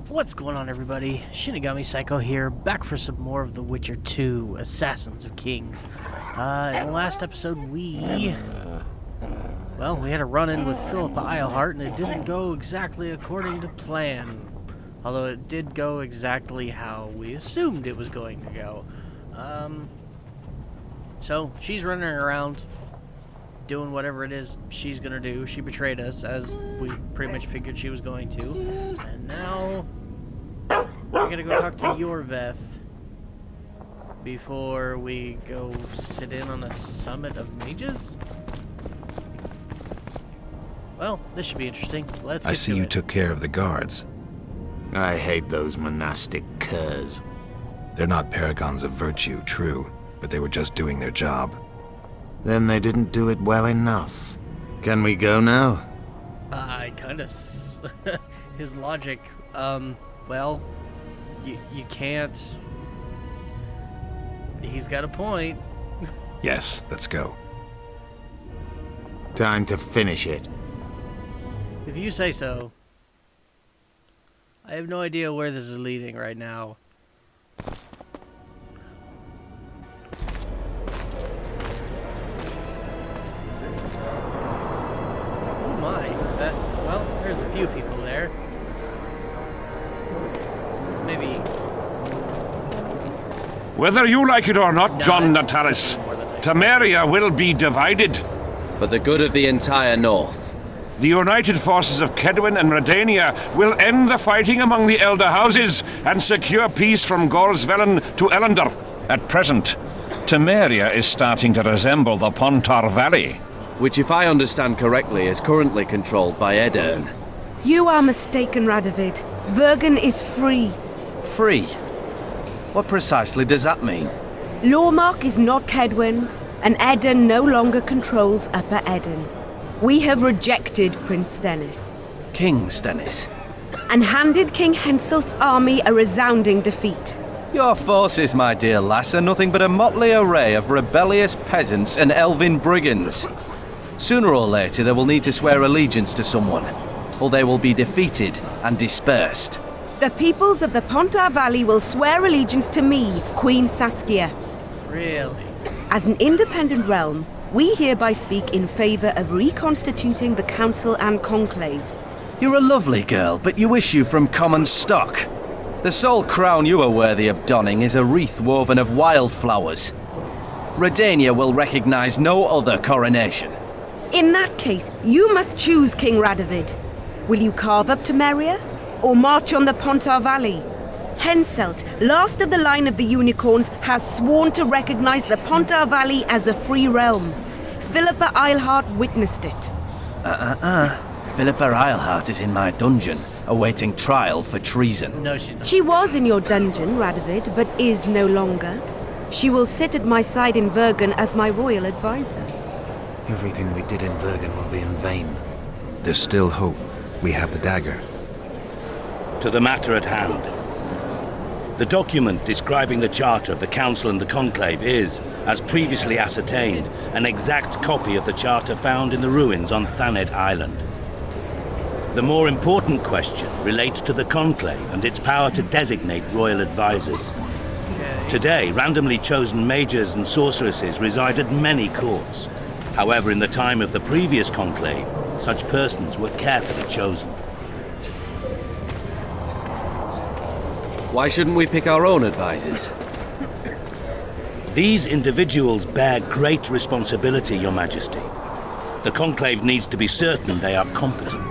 What's going on, everybody? Shinigami Psycho here, back for some more of The Witcher 2, Assassins of Kings. In the last episode, we had a run-in with Philippa Eilhart, and it didn't go exactly according to plan. Although it did go exactly how we assumed it was going to go. So, she's running around, doing whatever it is she's gonna do. She betrayed us, as we pretty much figured she was going to. And now we're gonna go talk to Yorveth before we go sit in on a summit of mages. Well, this should be interesting. Let's get I see to you it. took care of the guards. I hate those monastic curs. They're not paragons of virtue, true, but they were just doing their job. Then they didn't do it well enough. Can we go now? I kinda his logic, well, you can't. He's got a point. Yes, let's go. Time to finish it. If you say so. I have no idea where this is leading right now. Oh my, well, there's a few people there. Maybe. Whether you like it or not, No, John that's Natalis, more than I- Temeria will be divided. For the good of the entire North. The united forces of Kedwin and Redania will end the fighting among the elder houses and secure peace from Gorsvelen to Ellender. At present, Temeria is starting to resemble the Pontar Valley. Which, if I understand correctly, is currently controlled by Edern. You are mistaken, Radovid. Vergen is free. Free? What precisely does that mean? Lormark is not Kedwin's, and Edern no longer controls Upper Edern. We have rejected Prince Stennis, King Stennis. and handed King Henselt's army a resounding defeat. Your forces, my dear lass, are nothing but a motley array of rebellious peasants and elven brigands. Sooner or later they will need to swear allegiance to someone, or they will be defeated and dispersed. The peoples of the Pontar Valley will swear allegiance to me, Queen Saskia. Really? As an independent realm, we hereby speak in favor of reconstituting the Council and Conclave. You're a lovely girl, but you issue from common stock. The sole crown you are worthy of donning is a wreath woven of wildflowers. Redania will recognize no other coronation. In that case, you must choose, King Radovid. Will you carve up Temeria, or march on the Pontar Valley? Henselt, last of the line of the unicorns, has sworn to recognize the Pontar Valley as a free realm. Philippa Eilhart witnessed it. Philippa Eilhart is in my dungeon, awaiting trial for treason. No, she's not. She was in your dungeon, Radovid, but is no longer. She will sit at my side in Vergen as my royal advisor. Everything we did in Vergen will be in vain. There's still hope. We have the dagger. To the matter at hand. The document describing the charter of the Council and the Conclave is, as previously ascertained, an exact copy of the charter found in the ruins on Thanet Island. The more important question relates to the Conclave and its power to designate royal advisors. Today, randomly chosen mages and sorceresses reside at many courts. However, in the time of the previous Conclave, such persons were carefully chosen. Why shouldn't we pick our own advisors? These individuals bear great responsibility, Your Majesty. The Conclave needs to be certain they are competent.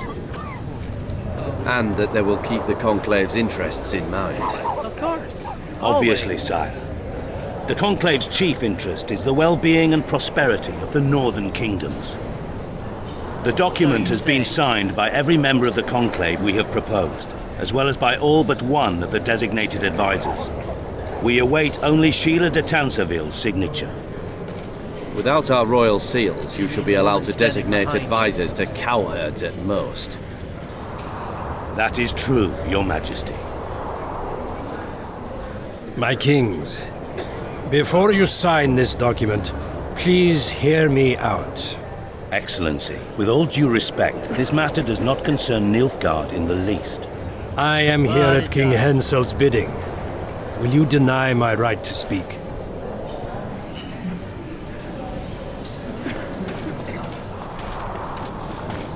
And that they will keep the Conclave's interests in mind. Of course. Obviously, Always. sire. The Conclave's chief interest is the well-being and prosperity of the northern kingdoms. The document has been signed by every member of the Conclave we have proposed, as well as by all but one of the designated advisors. We await only Sheila de Tanseville's signature. Without our royal seals, you should be allowed to Standing designate behind. advisors to cowards at most. That is true, Your Majesty. My kings, before you sign this document, please hear me out. Excellency, with all due respect, this matter does not concern Nilfgaard in the least. I am here But at it King does. Henselt's bidding. Will you deny my right to speak?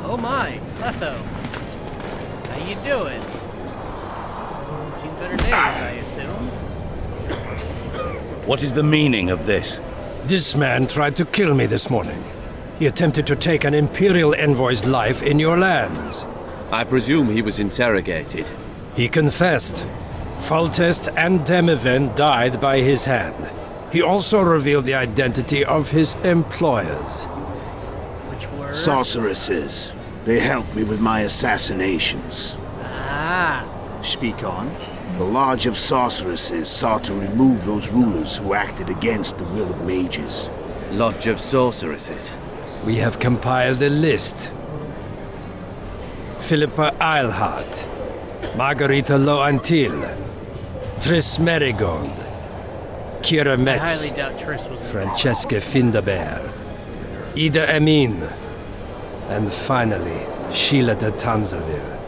Oh my, Letho. How you doing? Seen better days, I assume. What is the meaning of this? This man tried to kill me this morning. He attempted to take an Imperial envoy's life in your lands. I presume he was interrogated. He confessed. Foltest and Demiven died by his hand. He also revealed the identity of his employers. Which were... Sorceresses. They helped me with my assassinations. Ah. Speak on. The Lodge of Sorceresses sought to remove those rulers who acted against the will of mages. Lodge of Sorceresses. We have compiled a list. Philippa Eilhart, Margarita Loantil, Triss Merigold, Kira I Metz, highly doubt Triss was involved. Francesca Findaber, Ida Emin, and finally, Sheila de Tanzavir.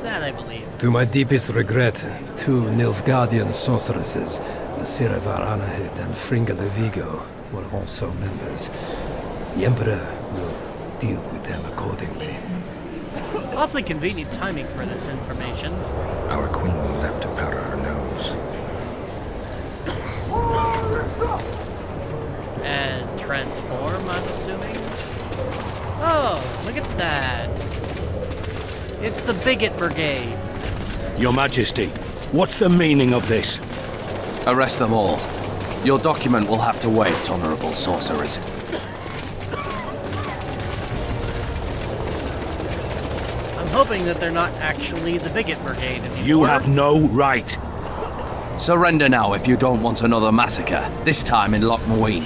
That I believe. To my deepest regret, two Nilfgaardian sorceresses, Siravar Anahid and Fringala Vigo, were also members. The Emperor will deal with them accordingly. Awfully convenient timing for this information. Our queen left to powder her nose. And transform, I'm assuming? Oh, look at that. It's the Bigot Brigade. Your Majesty, what's the meaning of this? Arrest them all. Your document will have to wait, honorable sorcerers. I'm hoping that they're not actually the Bigot Brigade anymore. You have no right. Surrender now if you don't want another massacre, this time in Lochmuin.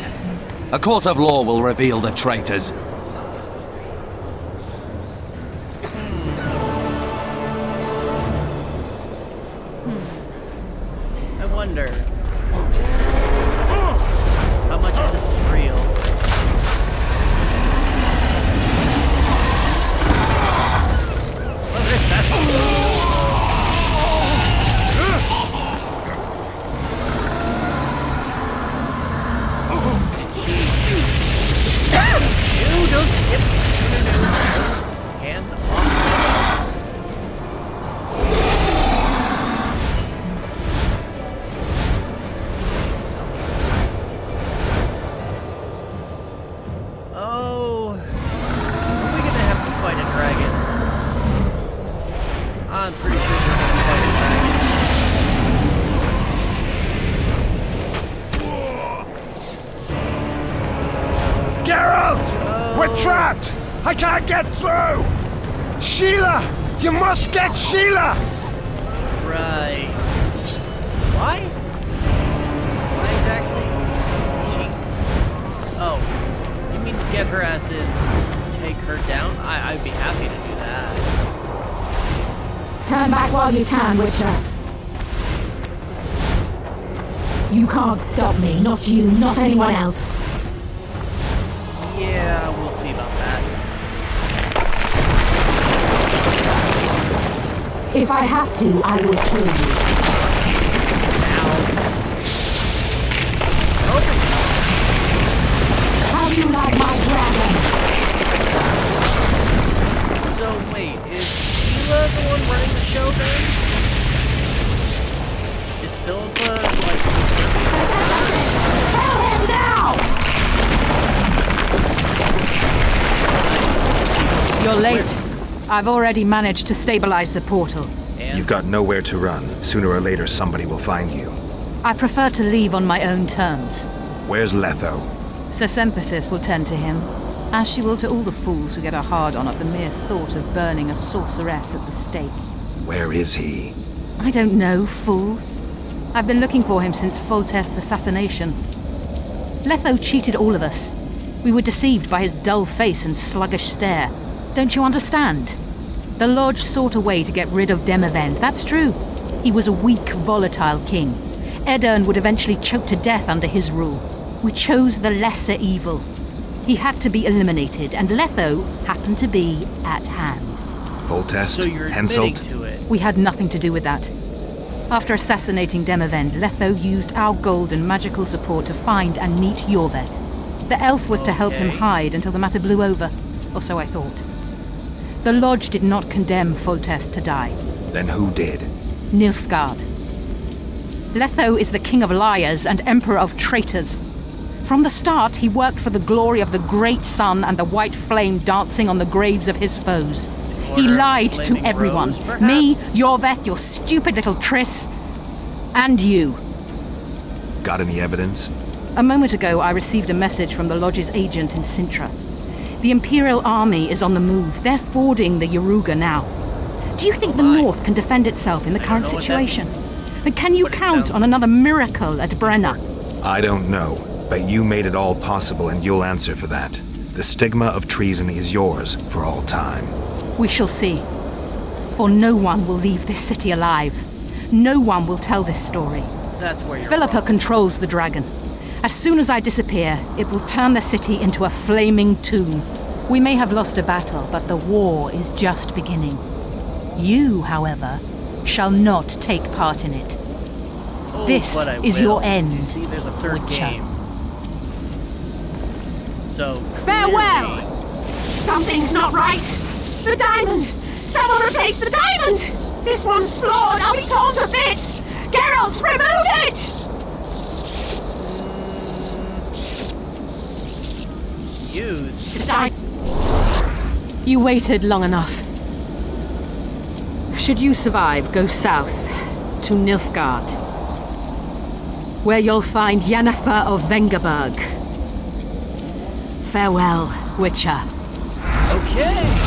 A court of law will reveal the traitors. I wonder how much of this is real. Oh, there's You don't skip. No. Hand off. Oh, are we gonna have to fight a dragon? I'm pretty sure we're gonna fight a dragon. Geralt! We're trapped! I can't get through! Sheila! You must get Sheila! Right. Why? Why exactly? Oh, you mean get her as in take her down? I'd be happy to do that. Stand back while you can, Witcher. You can't stop me. Not you, not anyone else. Yeah, we'll see about that. If I have to, I will kill you. How do you like my dragon? So wait, is Sheila the one running the show then? Is Philippa like subservient? Kill him now! You're late. I've already managed to stabilize the portal. And You've got nowhere to run. Sooner or later, somebody will find you. I prefer to leave on my own terms. Where's Letho? Sir Synthesis will tend to him, as she will to all the fools who get a hard-on at the mere thought of burning a sorceress at the stake. Where is he? I don't know, fool. I've been looking for him since Foltest's assassination. Letho cheated all of us. We were deceived by his dull face and sluggish stare. Don't you understand? The Lodge sought a way to get rid of Demiven, that's true. He was a weak, volatile king. Edirn would eventually choke to death under his rule. We chose the lesser evil. He had to be eliminated, and Letho happened to be at hand. Foltest? so you're Henselt? admitting to it. We had nothing to do with that. After assassinating Demavend, Letho used our gold and magical support to find and meet Yorveth. The elf was to help him hide until the matter blew over, or so I thought. The Lodge did not condemn Foltest to die. Then who did? Nilfgaard. Letho is the king of liars and emperor of traitors. From the start, he worked for the glory of the great sun and the white flame dancing on the graves of his foes. He lied to everyone. Me, Yorveth, your stupid little Triss, and you. Got any evidence? A moment ago, I received a message from the Lodge's agent in Sintra. The Imperial Army is on the move. They're fording the Yaruga now. Do you think the North can defend itself in the current situation? And can you count on another miracle at Brenna? I don't know, but you made it all possible and you'll answer for that. The stigma of treason is yours for all time. We shall see. For no one will leave this city alive. No one will tell this story. That's where you're Philippa wrong. controls the dragon. As soon as I disappear, it will turn the city into a flaming tomb. We may have lost a battle, but the war is just beginning. You, however, shall not take part in it. Oh, This but I is will. your end. You see, there's a third Witcher. game. So, Farewell! clearly- Something's not right! The diamond! Someone replace the diamond! This one's flawed! I'll be torn to bits! Geralt, remove it! Use. You waited long enough. Should you survive, go south to Nilfgaard, where you'll find Yennefer of Vengerberg. Farewell, Witcher. Okay.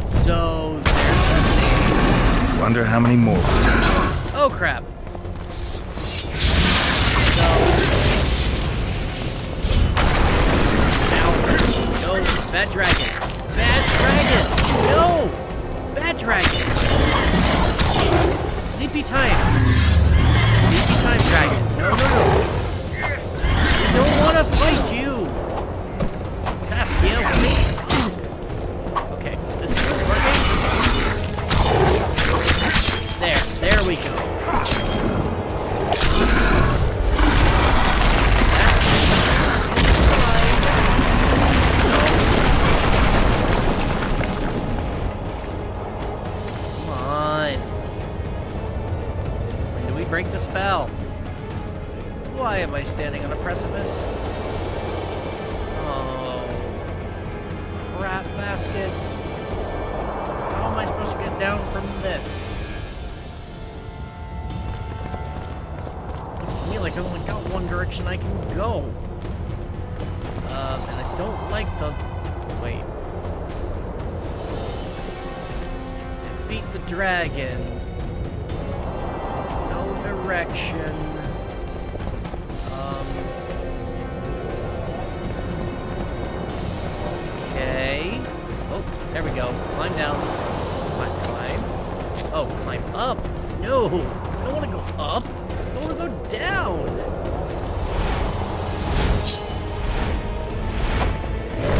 So there's Wonder how many more potential. oh crap. So now no bad dragon. Bad dragon. No bad dragon. Sleepy time. Sleepy time dragon. No. I don't want to fight you. Saskia, wait. Okay, this is working. There we go. Come on. When do we break the spell? Why am I standing on a precipice? Oh, crap baskets. How am I supposed to get down from this? Looks to me like I've only got one direction I can go. And I don't like the... Wait. Defeat the dragon. No direction. Okay. Oh, there we go. Climb down. Climb. Oh, climb up. No, I don't want to go up. I want to go down.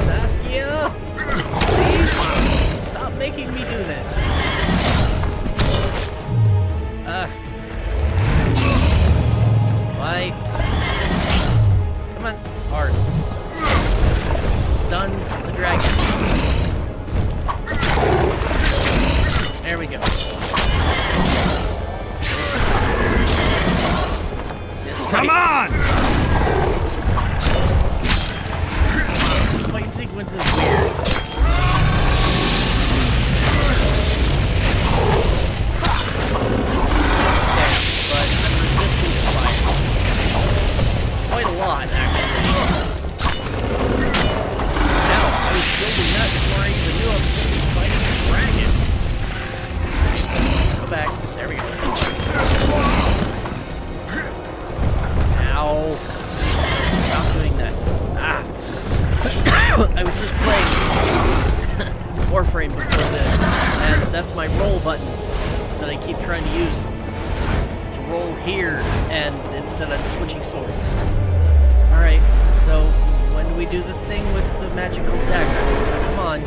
Saskia, please stop making me do this. Why? Come on, hard. Stun the dragon. There we go. Come on! This fight sequence is weird. Okay, but I'm resisting the fire. Quite a lot, actually. Now, I was building that before I even knew I was going to be fighting a dragon. Go back. There we go. Ow. Stop doing that. Ah. I was just playing Warframe before this, and that's my roll button that I keep trying to use to roll here, and instead I'm switching swords. Alright, so When do we do the thing with the magical dagger? Come on.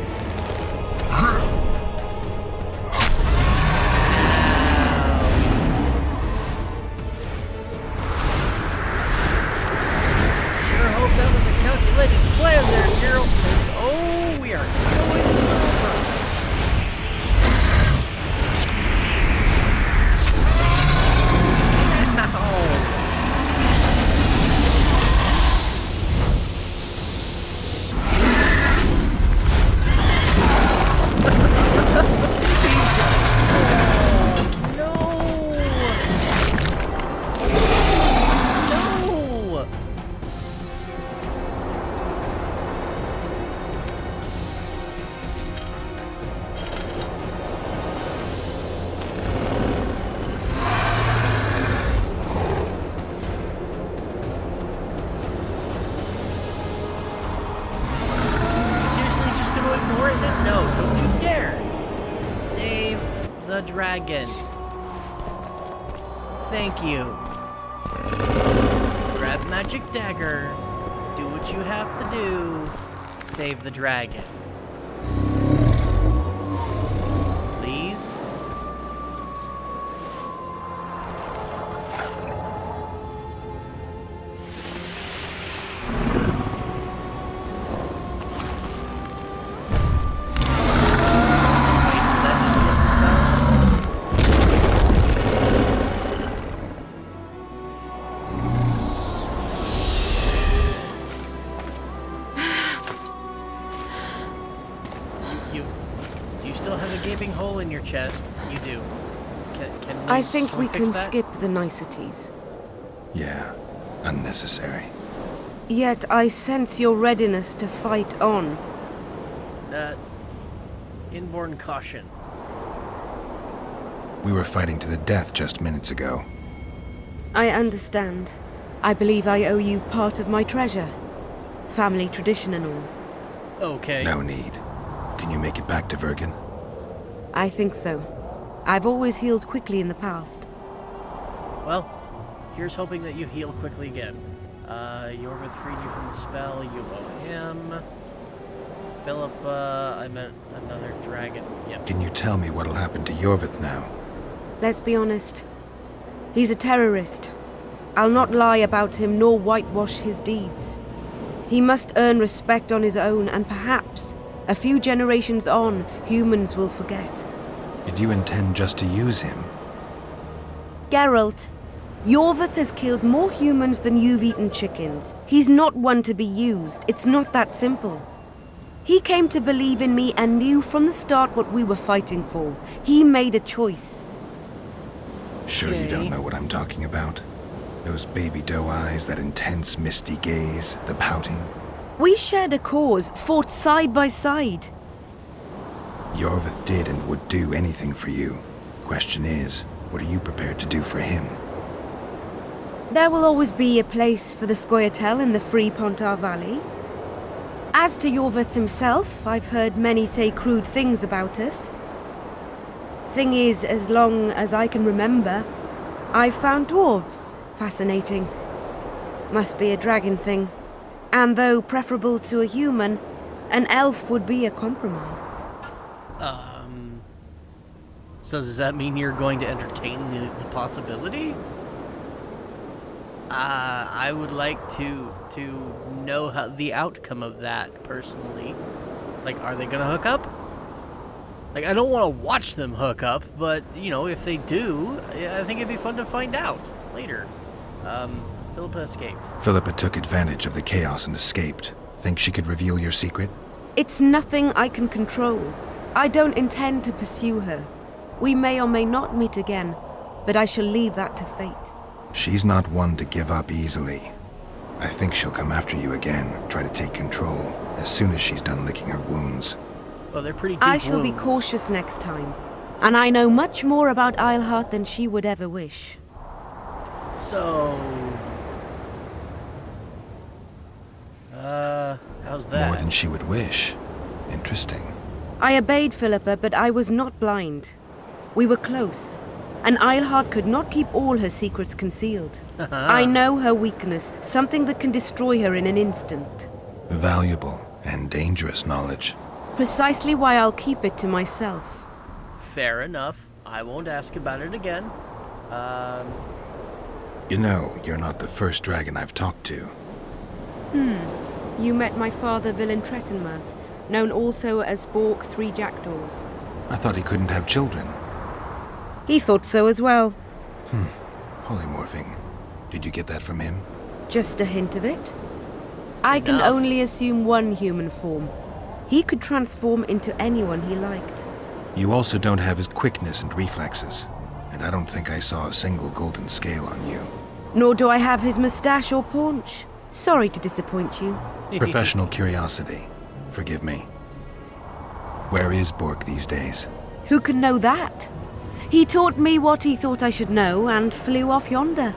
Sure hope that was a calculated plan there, Geralt, because, oh, we are going over. The dragon. Thank you. Grab magic dagger. Do what you have to do. Save the dragon. Please? Do you still have a gaping hole in your chest? You do. Can I think we fix can that? skip the niceties. Yeah, unnecessary. Yet I sense your readiness to fight on. Inborn caution. We were fighting to the death just minutes ago. I understand. I believe I owe you part of my treasure. Family tradition and all. Okay. No need. Can you make it back to Vergen? I think so. I've always healed quickly in the past. Well, here's hoping that you heal quickly again. Yorvith freed you from the spell, you owe him. Philippa, I met another dragon. Yep. Can you tell me what'll happen to Yorvith now? Let's be honest. He's a terrorist. I'll not lie about him nor whitewash his deeds. He must earn respect on his own, and perhaps, a few generations on, humans will forget. Did you intend just to use him? Geralt, Yorvith has killed more humans than you've eaten chickens. He's not one to be used. It's not that simple. He came to believe in me and knew from the start what we were fighting for. He made a choice. Sure you don't know what I'm talking about? Those baby doe eyes, that intense misty gaze, the pouting. We shared a cause, fought side by side. Yorvith did and would do anything for you. Question is, what are you prepared to do for him? There will always be a place for the Scoia'tael in the free Pontar Valley. As to Yorvith himself, I've heard many say crude things about us. Thing is, as long as I can remember, I've found dwarves fascinating. Must be a dragon thing. And though preferable to a human, an elf would be a compromise. So does that mean you're going to entertain the possibility? I would like to know how the outcome of that, personally. Like, are they gonna hook up? Like, I don't want to watch them hook up, but, you know, if they do, I think it'd be fun to find out later. Philippa escaped. Philippa took advantage of the chaos and escaped. Think she could reveal your secret? It's nothing I can control. I don't intend to pursue her. We may or may not meet again, but I shall leave that to fate. She's not one to give up easily. I think she'll come after you again, try to take control, as soon as she's done licking her wounds. Well, they're pretty deep I shall be wounds. cautious next time, and I know much more about Eilhart than she would ever wish. So... how's that? More than she would wish. Interesting. I obeyed Philippa, but I was not blind. We were close, and Eilhart could not keep all her secrets concealed. I know her weakness, something that can destroy her in an instant. Valuable and dangerous knowledge. Precisely why I'll keep it to myself. Fair enough. I won't ask about it again. You know, you're not the first dragon I've talked to. You met my father, Villain Trettenmirth, known also as Bork Three Jackdaws. I thought he couldn't have children. He thought so as well. Polymorphing. Did you get that from him? Just a hint of it. I can Enough. only assume one human form. He could transform into anyone he liked. You also don't have his quickness and reflexes. And I don't think I saw a single golden scale on you. Nor do I have his mustache or paunch. Sorry to disappoint you. Professional curiosity. Forgive me. Where is Bork these days? Who can know that? He taught me what he thought I should know and flew off yonder.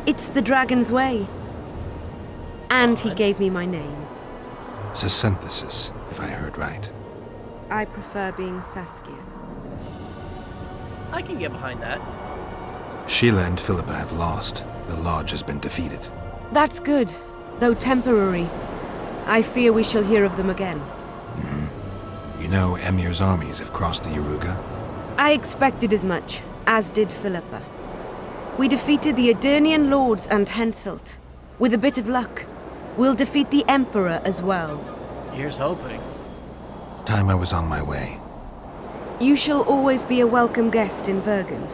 It's the dragon's way. And he gave me my name. Synthesis, if I heard right. I prefer being Saskia. I can get behind that. Sheila and Philippa have lost. The Lodge has been defeated. That's good, though temporary. I fear we shall hear of them again. You know Emir's armies have crossed the Yaruga? I expected as much, as did Philippa. We defeated the Adernian lords and Henselt. With a bit of luck, we'll defeat the Emperor as well. Here's hoping. Time I was on my way. You shall always be a welcome guest in Vergen.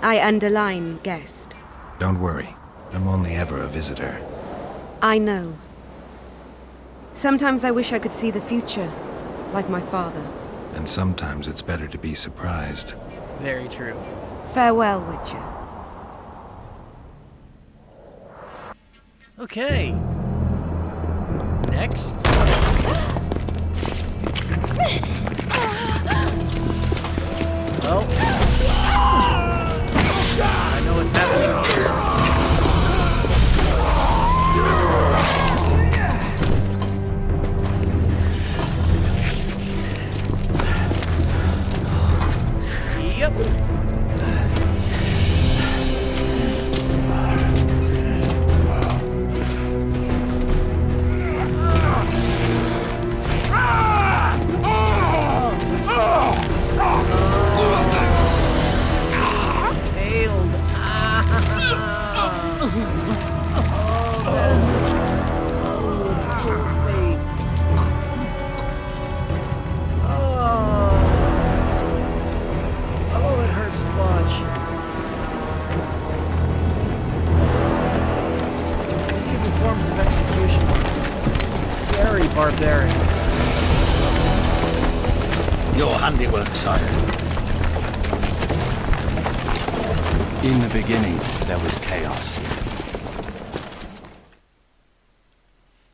I underline guest. Don't worry. I'm only ever a visitor. I know. Sometimes I wish I could see the future, like my father. And sometimes it's better to be surprised. Very true. Farewell, Witcher. Okay. Next. Well, I know what's happening here. Yep. Failed. It hurts to watch. Medieval forms of execution. Very barbaric. Your handiwork, sire. In the beginning, there was chaos.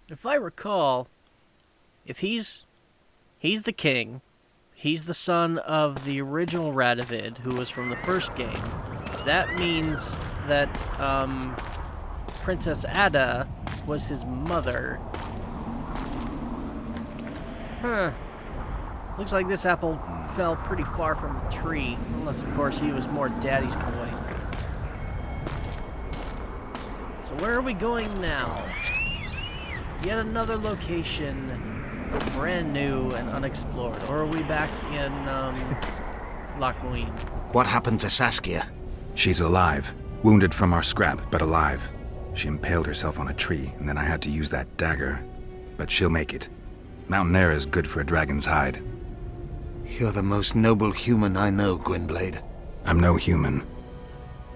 If I recall, if he's the king, he's the son of the original Radovid, who was from the first game. That means that Princess Ada was his mother. Huh. Looks like this apple fell pretty far from the tree, unless of course he was more daddy's boy. So where are we going now? Yet another location, brand new and unexplored. Or are we back in, Loch Muin? What happened to Saskia? She's alive. Wounded from our scrap, but alive. She impaled herself on a tree, and then I had to use that dagger. But she'll make it. Mountain air is good for a dragon's hide. You're the most noble human I know, Gwynblade. I'm no human.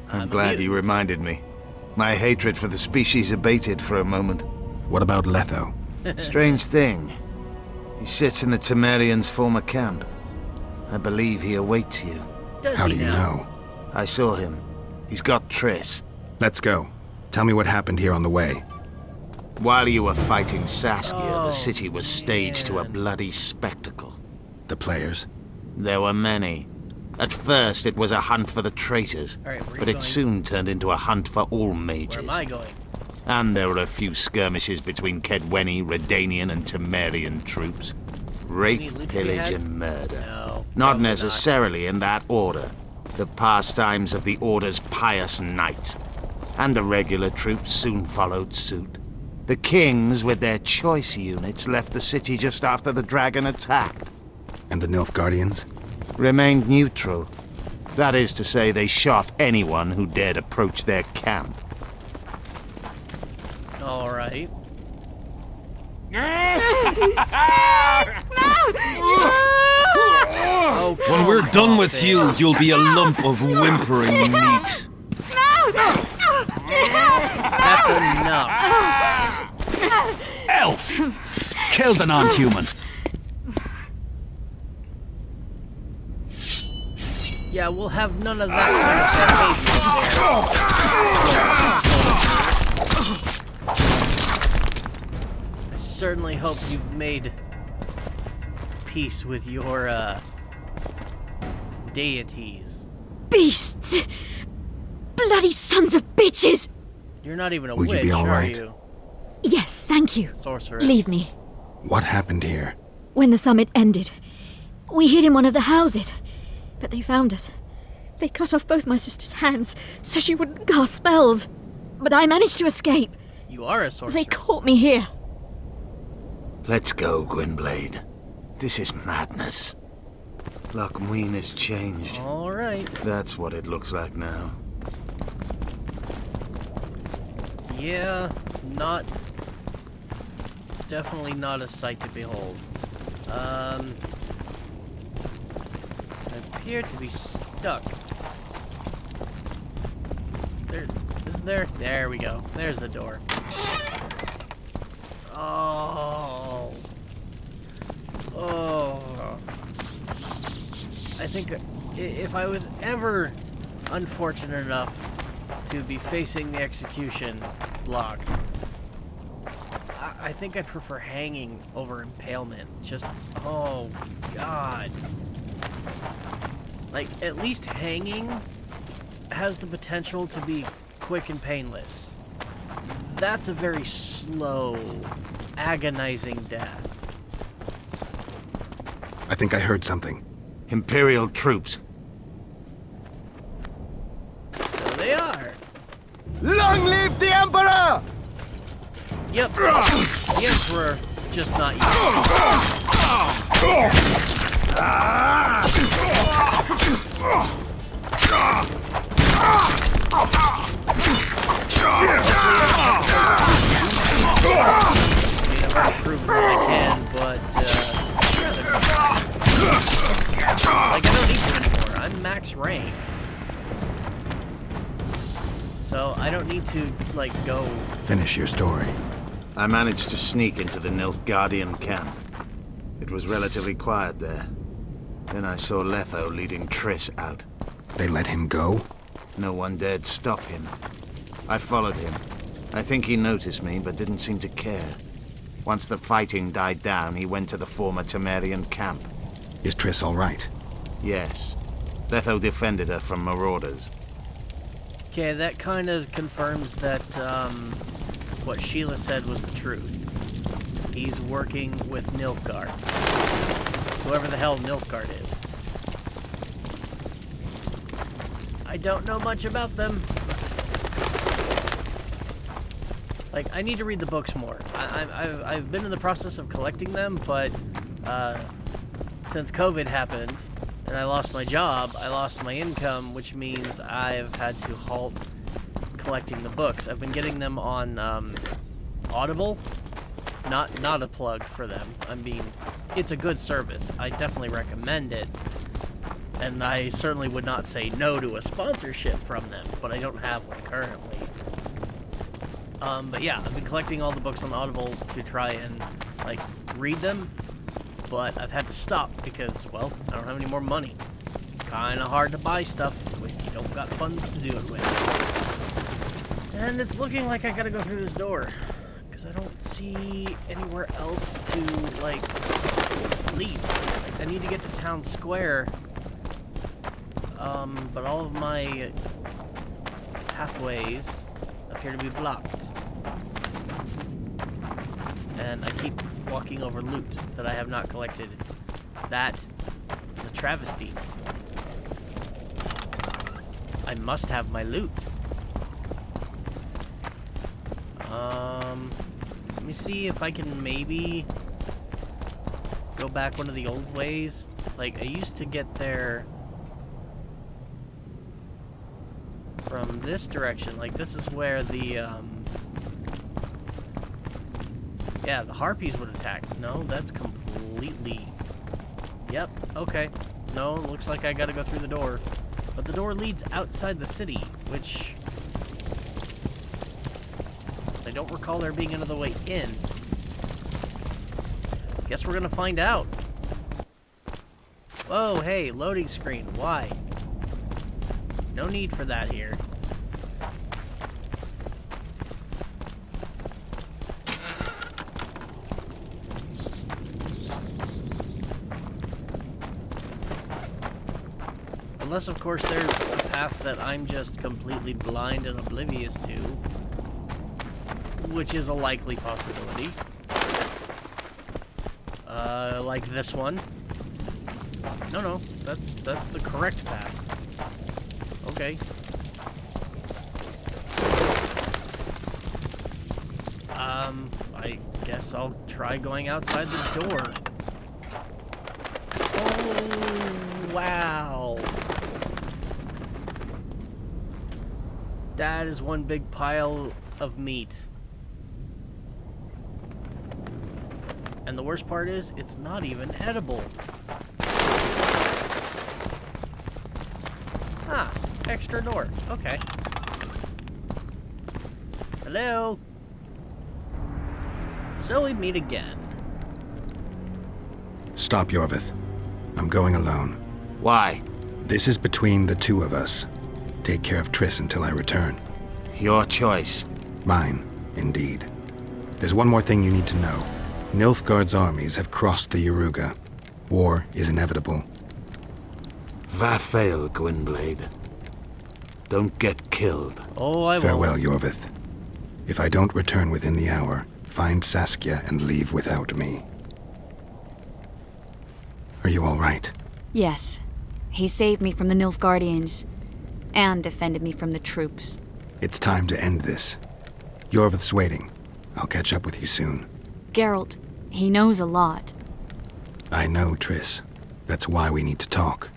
I'm glad you reminded me. My hatred for the species abated for a moment. What about Letho? Strange thing. He sits in the Temerians' former camp. I believe he awaits you. How do you know? I saw him. He's got Triss. Let's go. Tell me what happened here on the way. While you were fighting Saskia, the city was staged to a bloody spectacle. The players? There were many. At first, it was a hunt for the traitors, All right, where are you but it going? soon turned into a hunt for all mages. Where am I going? And there were a few skirmishes between Kedweni, Redanian, and Temerian troops. Rape, loot we pillage, had? and murder. No, Not probably necessarily in that order. The pastimes of the Order's pious knights. And the regular troops soon followed suit. The kings, with their choice units, left the city just after the dragon attacked. And the Nilfgaardians? Remained neutral. That is to say, they shot anyone who dared approach their camp. All right. Oh, When we're come done on, with Finn. you, you'll be a lump of whimpering meat. That's enough. Elf! Kill the non-human. Yeah, we'll have none of that kind of behavior. I certainly hope you've made peace with your, deities. Beasts! Bloody sons of bitches! You're not even a Will you witch, be all are right? you? Yes, thank you. Sorceress. Leave me. What happened here? When the summit ended, we hid in one of the houses, but they found us. They cut off both my sister's hands so she wouldn't cast spells. But I managed to escape. You are a sorceress. They caught me here. Let's go, Gwynblade. This is madness. Lochmuin has changed. All right. That's what it looks like now. Yeah, definitely not a sight to behold. I appear to be stuck. Isn't there? There we go. There's the door. Oh. I think if I was ever unfortunate enough to be facing the execution block, I think I'd prefer hanging over impalement. Just, oh god. Like, at least hanging has the potential to be quick and painless. That's a very slow, agonizing death. I think I heard something. Imperial troops. So they are. Long live the Emperor! Yep. The Emperor, just not you. I've already proven that I can, but, like, I don't need to anymore. I'm max rank. So, I don't need to, like, go... Finish your story. I managed to sneak into the Nilfgaardian camp. It was relatively quiet there. Then I saw Letho leading Triss out. They let him go? No one dared stop him. I followed him. I think he noticed me, but didn't seem to care. Once the fighting died down, he went to the former Temerian camp. Is Triss all right? Yes. Letho defended her from marauders. Okay, that kind of confirms that, what Sheila said was the truth. He's working with Nilfgaard. Whoever the hell Nilfgaard is. I don't know much about them. Like, I need to read the books more. I've been in the process of collecting them, but since COVID happened and I lost my job, I lost my income, which means I've had to halt collecting the books. I've been getting them on Audible. Not a plug for them. It's a good service. I definitely recommend it. And I certainly would not say no to a sponsorship from them, but I don't have one currently. But yeah, I've been collecting all the books on Audible to try and, like, read them, but I've had to stop because, well, I don't have any more money. Kinda hard to buy stuff if you don't got funds to do it with. And it's looking like I gotta go through this door, because I don't see anywhere else to, like, leave. Like, I need to get to town square, but all of my pathways appear to be blocked. And I keep walking over loot that I have not collected. That is a travesty. I must have my loot. me see if I can maybe go back one of the old ways. Like, I used to get there from this direction. Like, this is where the, yeah, the harpies would attack. No, that's completely... Yep, okay. No, looks like I gotta go through the door. But the door leads outside the city, which... I don't recall there being another way in. Guess we're gonna find out. Whoa, hey, loading screen. Why? No need for that here. Unless, of course, there's a path that I'm just completely blind and oblivious to. Which is a likely possibility. Like this one. No, that's the correct path. Okay. I guess I'll try going outside the door. Oh, wow. That is one big pile of meat. And the worst part is, it's not even edible. Ah, extra door. Okay. Hello? So we meet again. Stop, Yorvith. I'm going alone. Why? This is between the two of us. Take care of Triss until I return. Your choice. Mine, indeed. There's one more thing you need to know. Nilfgaard's armies have crossed the Yaruga. War is inevitable. Vafail, Gwynblade. Don't get killed. Oh, I Farewell, won't. Yorvith. If I don't return within the hour, find Saskia and leave without me. Are you all right? Yes. He saved me from the Nilfgaardians and defended me from the troops. It's time to end this. Yorvith's waiting. I'll catch up with you soon. Geralt, he knows a lot. I know, Triss. That's why we need to talk.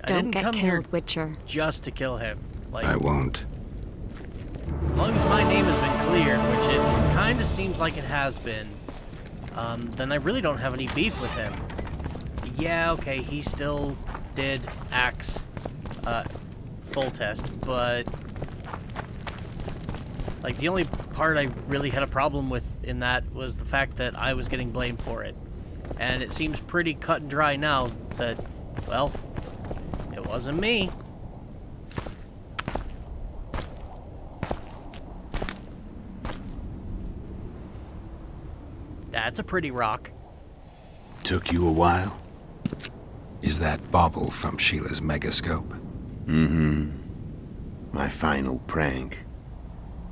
Don't get here killed, Witcher. just to kill him. Like, I won't. as long as my name has been cleared, which it kind of seems like it has been, then I really don't have any beef with him. Yeah, okay, he still did axe full test, but like the only part I really had a problem with in that was the fact that I was getting blamed for it. And it seems pretty cut and dry now that, well, it wasn't me. That's a pretty rock. Took you a while? Is that bauble from Sheila's megascope? Mm-hmm. My final prank.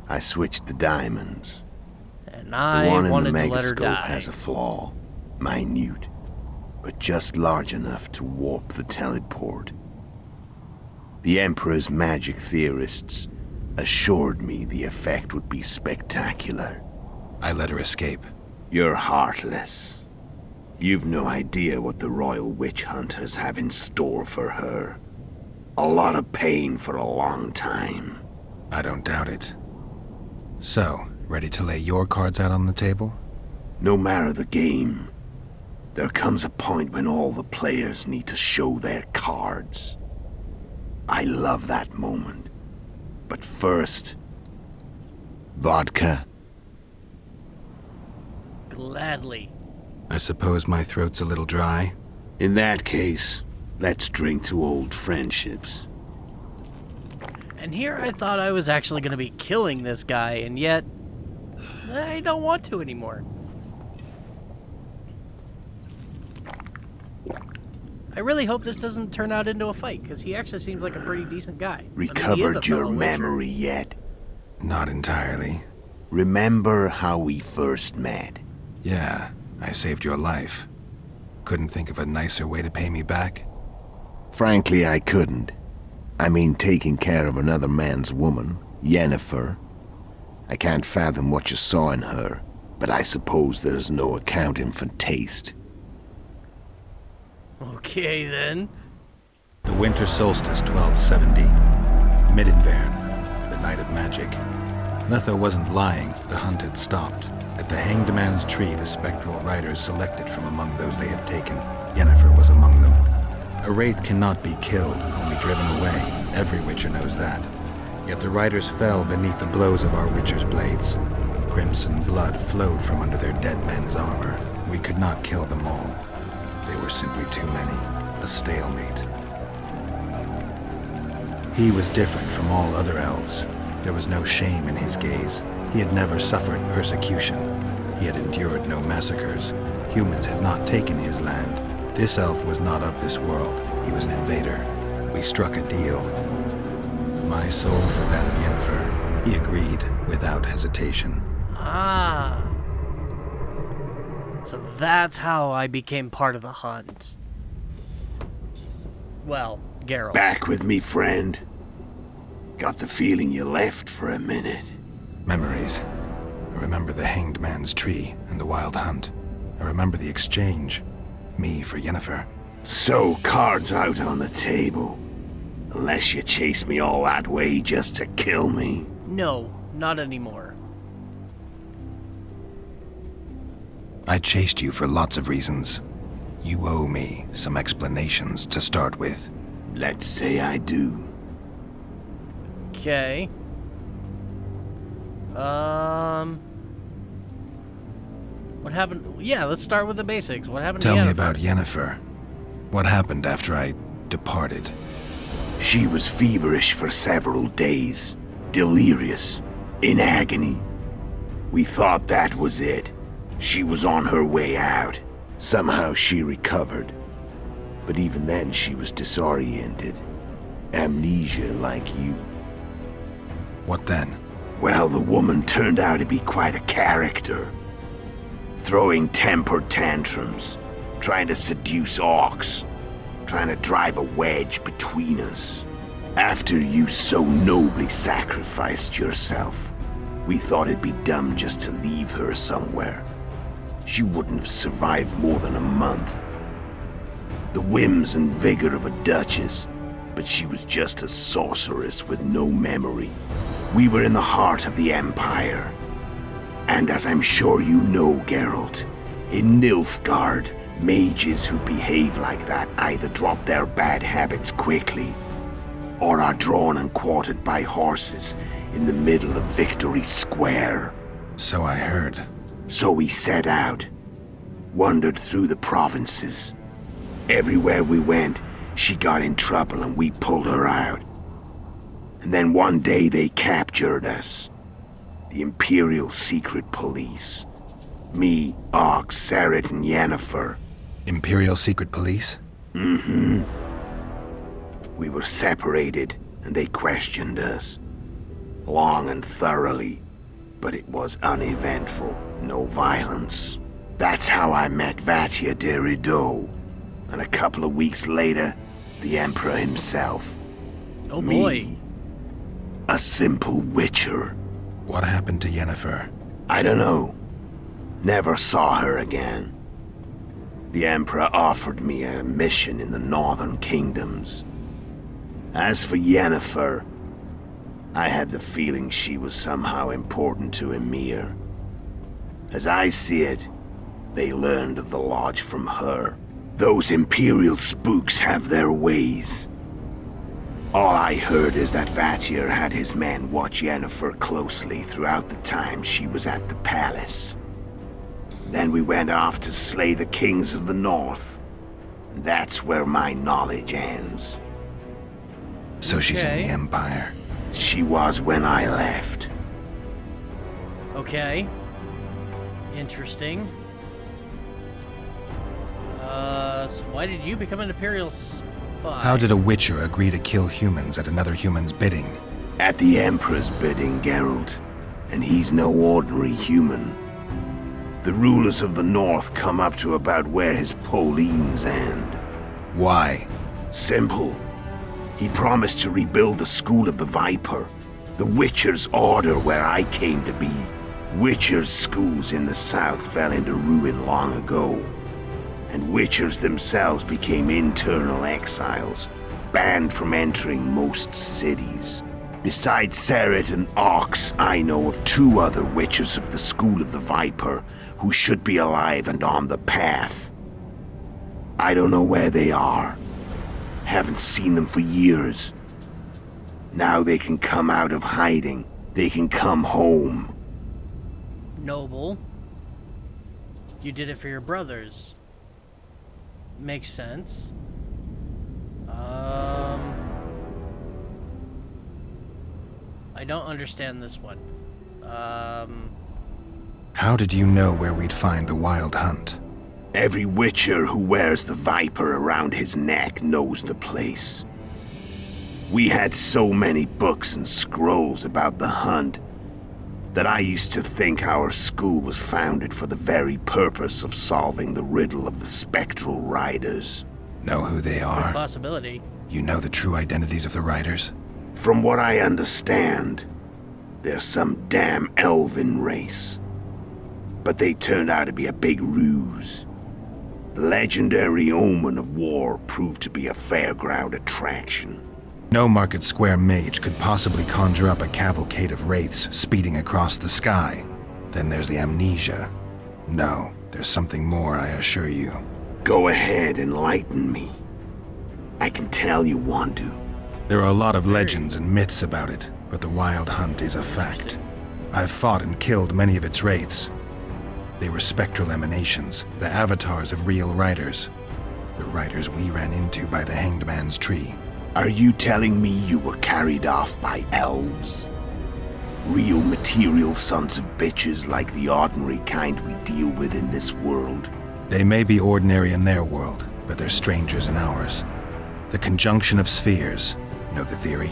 I switched the diamonds. And The I one in the wanted to let her megascope die. has a flaw. Minute. But just large enough to warp the teleport. The Emperor's magic theorists assured me the effect would be spectacular. I let her escape. You're heartless. You've no idea what the royal witch hunters have in store for her. A lot of pain for a long time. I don't doubt it. So, ready to lay your cards out on the table? No matter the game, there comes a point when all the players need to show their cards. I love that moment. But first, vodka. Gladly. I suppose my throat's a little dry. In that case, let's drink to old friendships. And here I thought I was actually going to be killing this guy, and yet I don't want to anymore. I really hope this doesn't turn out into a fight, because he actually seems like a pretty decent guy. Recovered your memory yet? Not entirely. Remember how we first met? Yeah, I saved your life. Couldn't think of a nicer way to pay me back? Frankly, I couldn't. I mean, taking care of another man's woman, Yennefer. I can't fathom what you saw in her, but I suppose there's no accounting for taste. Okay, then. The winter solstice, 1270. Midinvern, the night of magic. Letho wasn't lying, the hunt had stopped. At the Hanged Man's Tree, the spectral riders selected from among those they had taken. Yennefer was among them. A wraith cannot be killed, only driven away. Every witcher knows that. Yet the riders fell beneath the blows of our witcher's blades. Crimson blood flowed from under their dead men's armor. We could not kill them all. They were simply too many. A stalemate. He was different from all other elves. There was no shame in his gaze. He had never suffered persecution. He had endured no massacres. Humans had not taken his land. This elf was not of this world. He was an invader. We struck a deal. My soul for that of Yennefer. He agreed without hesitation. Ah. So that's how I became part of the hunt. Well, Geralt. Back with me, friend. Got the feeling you left for a minute. Memories. I remember the Hanged Man's Tree and the Wild Hunt. I remember the exchange. Me for Yennefer. So, cards out on the table. Unless you chase me all that way just to kill me. No, not anymore. I chased you for lots of reasons. You owe me some explanations to start with. Let's say I do. Okay. What happened? Yeah, let's start with the basics. What happened to Yennefer? Tell me about Yennefer. What happened after I departed? She was feverish for several days. Delirious. In agony. We thought that was it. She was on her way out. Somehow she recovered. But even then she was disoriented. Amnesia like you. What then? Well, the woman turned out to be quite a character. Throwing temper tantrums, trying to seduce orcs, trying to drive a wedge between us. After you so nobly sacrificed yourself, we thought it'd be dumb just to leave her somewhere. She wouldn't have survived more than a month. The whims and vigor of a duchess, but she was just a sorceress with no memory. We were in the heart of the Empire. And as I'm sure you know, Geralt, in Nilfgaard, mages who behave like that either drop their bad habits quickly, or are drawn and quartered by horses in the middle of Victory Square. So I heard. So we set out, wandered through the provinces. Everywhere we went, she got in trouble and we pulled her out. And then one day they captured us. The Imperial Secret Police. Me, Ox, Sarret, and Yennefer. Imperial Secret Police? Mm-hmm. We were separated, and they questioned us. Long and thoroughly, but it was uneventful. No violence. That's how I met Vatia de Rideau. And a couple of weeks later, the Emperor himself. Oh Me, boy. a simple witcher. What happened to Yennefer? I don't know. Never saw her again. The Emperor offered me a mission in the northern kingdoms. As for Yennefer, I had the feeling she was somehow important to Emir. As I see it, they learned of the lodge from her. Those Imperial spooks have their ways. All I heard is that Vatir had his men watch Yennefer closely throughout the time she was at the palace. Then we went off to slay the kings of the north. That's where my knowledge ends. So she's in the Empire. She was when I left. Okay. Interesting. So why did you become an Imperial spy? How did a Witcher agree to kill humans at another human's bidding? At the Emperor's bidding, Geralt. And he's no ordinary human. The rulers of the North come up to about where his Pauline's end. Why? Simple. He promised to rebuild the School of the Viper, The Witcher's Order where I came to be. Witcher's schools in the south fell into ruin long ago. And Witchers themselves became internal exiles, banned from entering most cities. Besides Seret and Ox, I know of 2 other Witchers of the School of the Viper who should be alive and on the path. I don't know where they are. Haven't seen them for years. Now they can come out of hiding. They can come home. Noble. You did it for your brothers. Makes sense. I don't understand this one. How did you know where we'd find the Wild Hunt? Every Witcher who wears the Viper around his neck knows the place. We had so many books and scrolls about the hunt that I used to think our school was founded for the very purpose of solving the riddle of the spectral riders. Know who they are? Possibility. You know the true identities of the riders? From what I understand, they're some damn elven race. But they turned out to be a big ruse. The legendary omen of war proved to be a fairground attraction. No Market Square mage could possibly conjure up a cavalcade of wraiths speeding across the sky. Then there's the amnesia. No, there's something more, I assure you. Go ahead, enlighten me. I can tell you want to. There are a lot of legends and myths about it, but the Wild Hunt is a fact. I've fought and killed many of its wraiths. They were spectral emanations, the avatars of real riders. The riders we ran into by the Hanged Man's Tree. Are you telling me you were carried off by elves? Real material sons of bitches like the ordinary kind we deal with in this world? They may be ordinary in their world, but they're strangers in ours. The conjunction of spheres. Know the theory?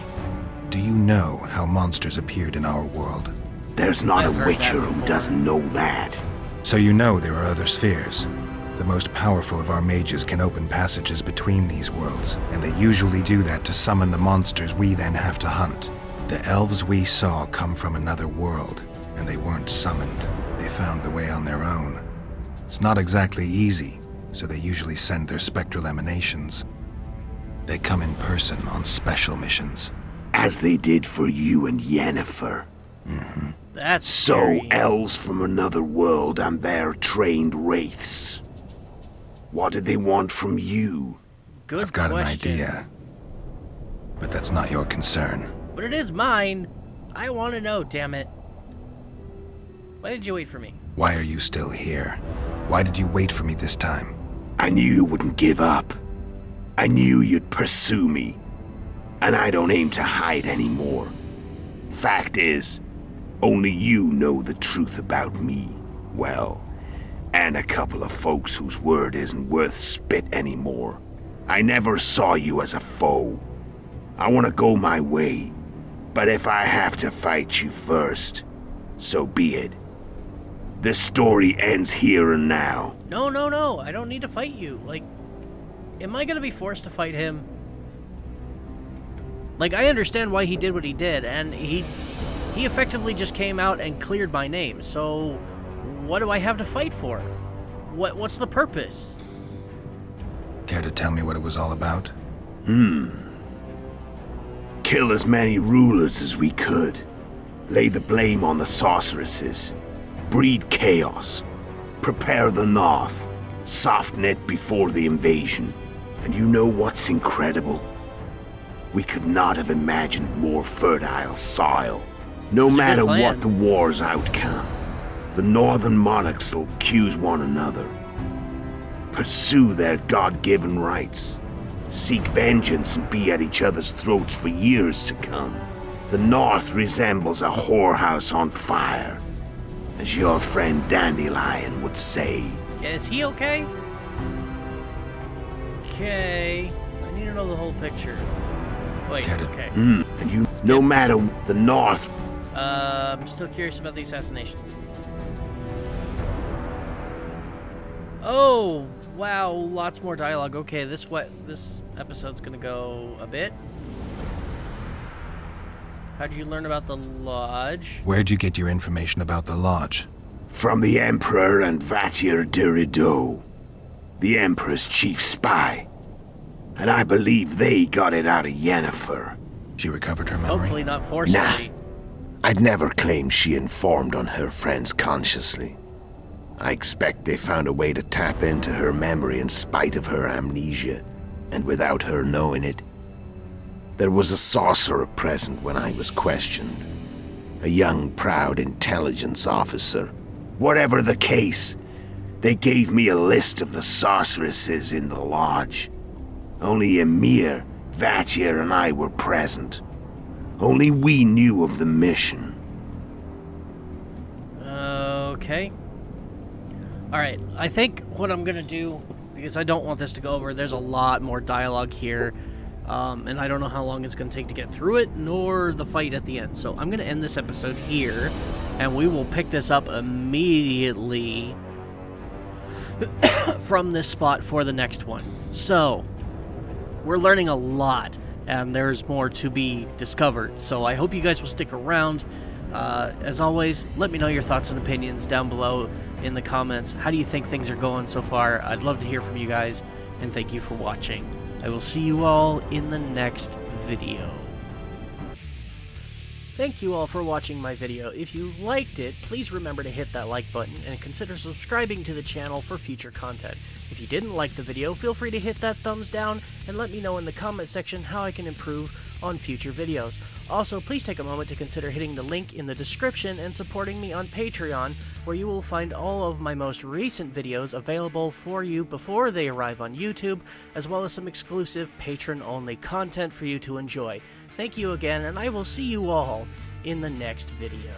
Do you know how monsters appeared in our world? There's not a Witcher who doesn't know that. So you know there are other spheres. The most powerful of our mages can open passages between these worlds, and they usually do that to summon the monsters we then have to hunt. The elves we saw come from another world, and they weren't summoned. They found the way on their own. It's not exactly easy, so they usually send their spectral emanations. They come in person on special missions. As they did for you and Yennefer. Mm-hmm. That's so scary. Elves from another world and their trained wraiths. What did they want from you? Good I've got question. an idea. But that's not your concern. But it is mine. I want to know, damn it. Why did you wait for me? Why are you still here? Why did you wait for me this time? I knew you wouldn't give up. I knew you'd pursue me. And I don't aim to hide anymore. Fact is, only you know the truth about me. Well, and a couple of folks whose word isn't worth spit anymore. I never saw you as a foe. I want to go my way. But if I have to fight you first, so be it. This story ends here and now. No, no, no. I don't need to fight you. Like, am I going to be forced to fight him? Like, I understand why he did what he did, and he effectively just came out and cleared my name. So, what do I have to fight for? What's the purpose? Care to tell me what it was all about? Kill as many rulers as we could. Lay the blame on the sorceresses. Breed chaos. Prepare the North. Soften it before the invasion. And you know what's incredible? We could not have imagined more fertile soil. No matter what the war's outcome, the northern monarchs will accuse one another. Pursue their God-given rights. Seek vengeance and be at each other's throats for years to come. The North resembles a whorehouse on fire, as your friend Dandelion would say. Yeah, is he okay? Okay. I need to know the whole picture. Wait, okay. And you, no matter the North... I'm still curious about the assassinations. Oh, wow, lots more dialogue. Okay, this episode's gonna go a bit. How'd you learn about the lodge? Where'd you get your information about the lodge? From the Emperor and Vatir de Rideau, the Emperor's chief spy. And I believe they got it out of Yennefer. She recovered her memory? Hopefully not forcibly. I'd never claim she informed on her friends consciously. I expect they found a way to tap into her memory in spite of her amnesia, and without her knowing it. There was a sorcerer present when I was questioned. A young, proud intelligence officer. Whatever the case, they gave me a list of the sorceresses in the lodge. Only Emir, Vatir, and I were present. Only we knew of the mission. Okay. Alright, I think what I'm gonna do, because I don't want this to go over, there's a lot more dialogue here, and I don't know how long it's gonna take to get through it, nor the fight at the end. So I'm gonna end this episode here, and we will pick this up immediately from this spot for the next one. So, we're learning a lot, and there's more to be discovered. So I hope you guys will stick around. As always, let me know your thoughts and opinions down below in the comments. How do you think things are going so far? I'd love to hear from you guys, and thank you for watching. I will see you all in the next video. Thank you all for watching my video. If you liked it, please remember to hit that like button and consider subscribing to the channel for future content. If you didn't like the video, feel free to hit that thumbs down and let me know in the comment section how I can improve on future videos. Also, please take a moment to consider hitting the link in the description and supporting me on Patreon, where you will find all of my most recent videos available for you before they arrive on YouTube, as well as some exclusive patron-only content for you to enjoy. Thank you again, and I will see you all in the next video.